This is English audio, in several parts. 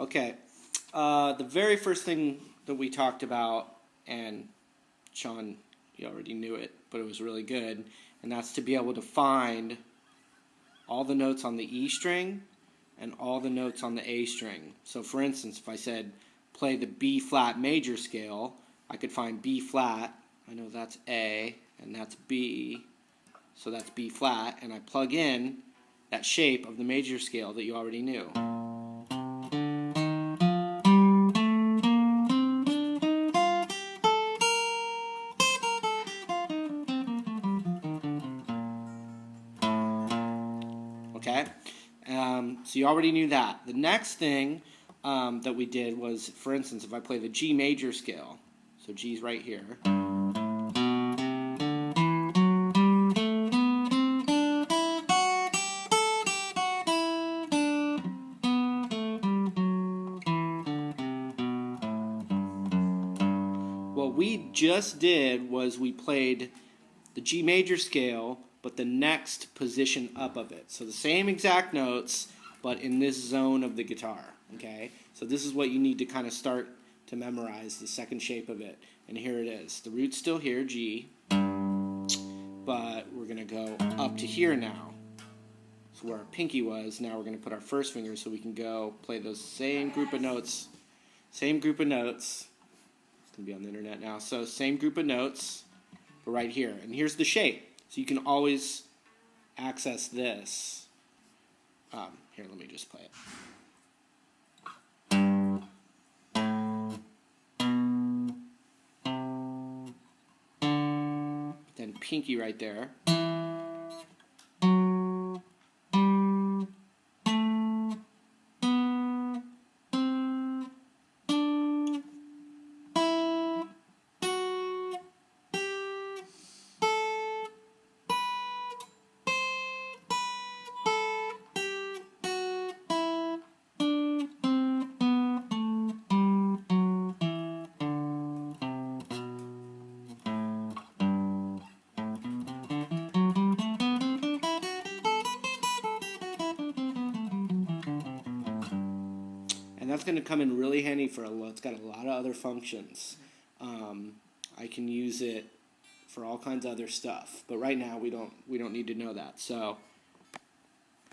Okay, the very first thing that we talked about, and Sean, you already knew it, but it was really good, and that's to be able to find all the notes on the E string and all the notes on the A string. So for instance, if I said play the B flat major scale, I could find B flat, I know that's A, and that's B, so that's B flat, and I plug in that shape of the major scale that you already knew. Okay, so you already knew that. The next thing that we did was, for instance, if I play the G major scale, so G's right here. What we just did was we played the G major scale, but the next position up of it. So the same exact notes, but in this zone of the guitar. Okay? So this is what you need to kind of start to memorize, the second shape of it. And here it is. The root's still here, G, but we're going to go up to here now. So where our pinky was, now we're going to put our first finger so we can go play those same group of notes. Same group of notes. It's going to be on the internet now. So same group of notes, but right here. And here's the shape. So you can always access this. Here, let me just play it. Then pinky right there. And that's going to come in really handy for it's got a lot of other functions. I can use it for all kinds of other stuff, but right now we don't need to know that. So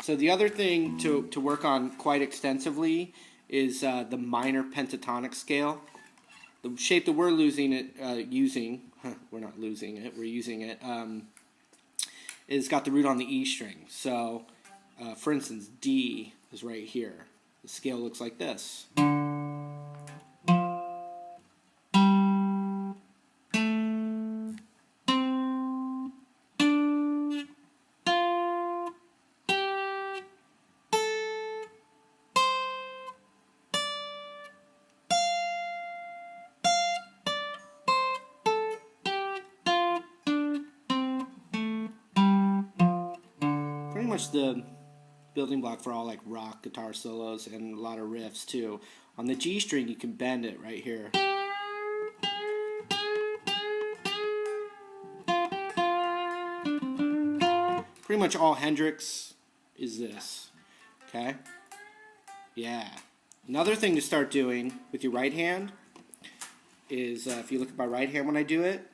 the other thing to work on quite extensively is the minor pentatonic scale. The shape that we're using it, we're not losing it, we're using it, is got the root on the E string. So, for instance, D is right here. The scale looks like this. Pretty much the building block for all like rock guitar solos and a lot of riffs too. On the G string you can bend it right here. Pretty much all Hendrix is this. Okay? Yeah. Another thing to start doing with your right hand is if you look at my right hand when I do it.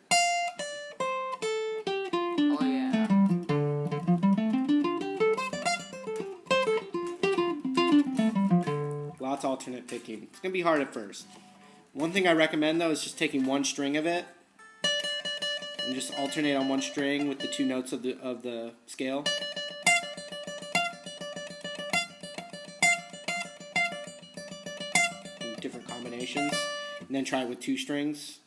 Lots of alternate picking. It's going to be hard at first. One thing I recommend though is just taking one string of it and just alternate on one string with the two notes of the scale. In different combinations. And then try it with two strings.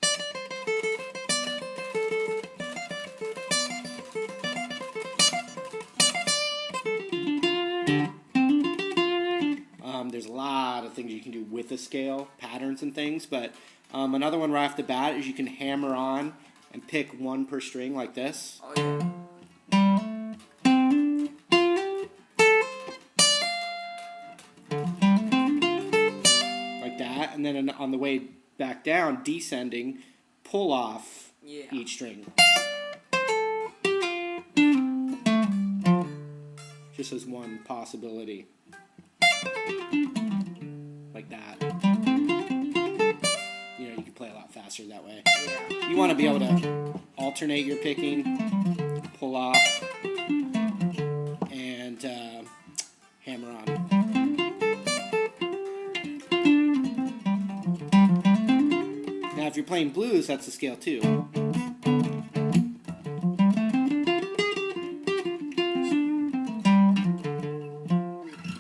There's a lot of things you can do with a scale, patterns and things, but another one right off the bat is you can hammer on and pick one per string like this. Oh, yeah. Like that, and then on the way back down, descending, pull off each string. Just as one possibility. Like that. You want to be able to alternate your picking, pull off, and hammer on. Now, if you're playing blues, that's the scale too.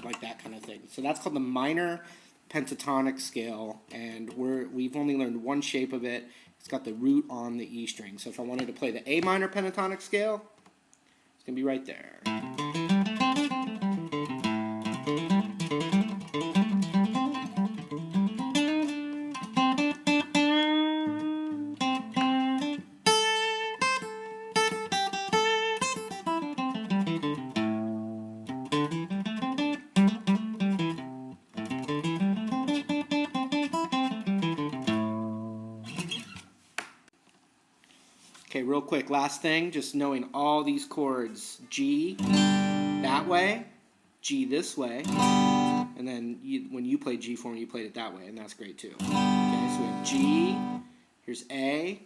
Like that kind of thing. So that's called the minor pentatonic scale, and we've only learned one shape of it. It's got the root on the E string. So if I wanted to play the A minor pentatonic scale, it's going to be right there. Okay, real quick, last thing, just knowing all these chords. G that way, G this way, and then when you played G form, you played it that way, and that's great too. Okay, so we have G, here's A.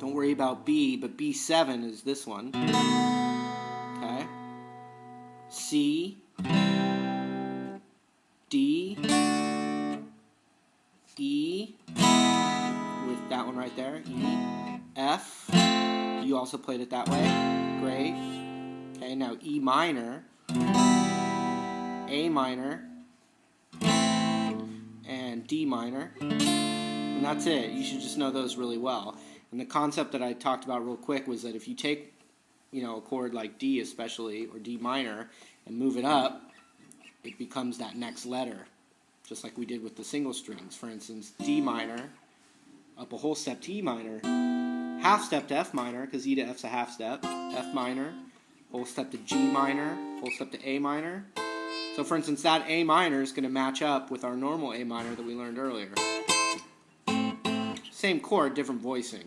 Don't worry about B, but B7 is this one. Okay. C, D, E, with that one right there, E, F, you also played it that way, great. Okay, now E minor, A minor, and D minor, and that's it. You should just know those really well. And the concept that I talked about real quick was that if you take, a chord like D especially, or D minor, and move it up, it becomes that next letter, just like we did with the single strings. For instance, D minor, up a whole step to E minor, half step to F minor, because E to F's a half step, F minor, whole step to G minor, whole step to A minor. So for instance, that A minor is going to match up with our normal A minor that we learned earlier. Same chord, different voicing.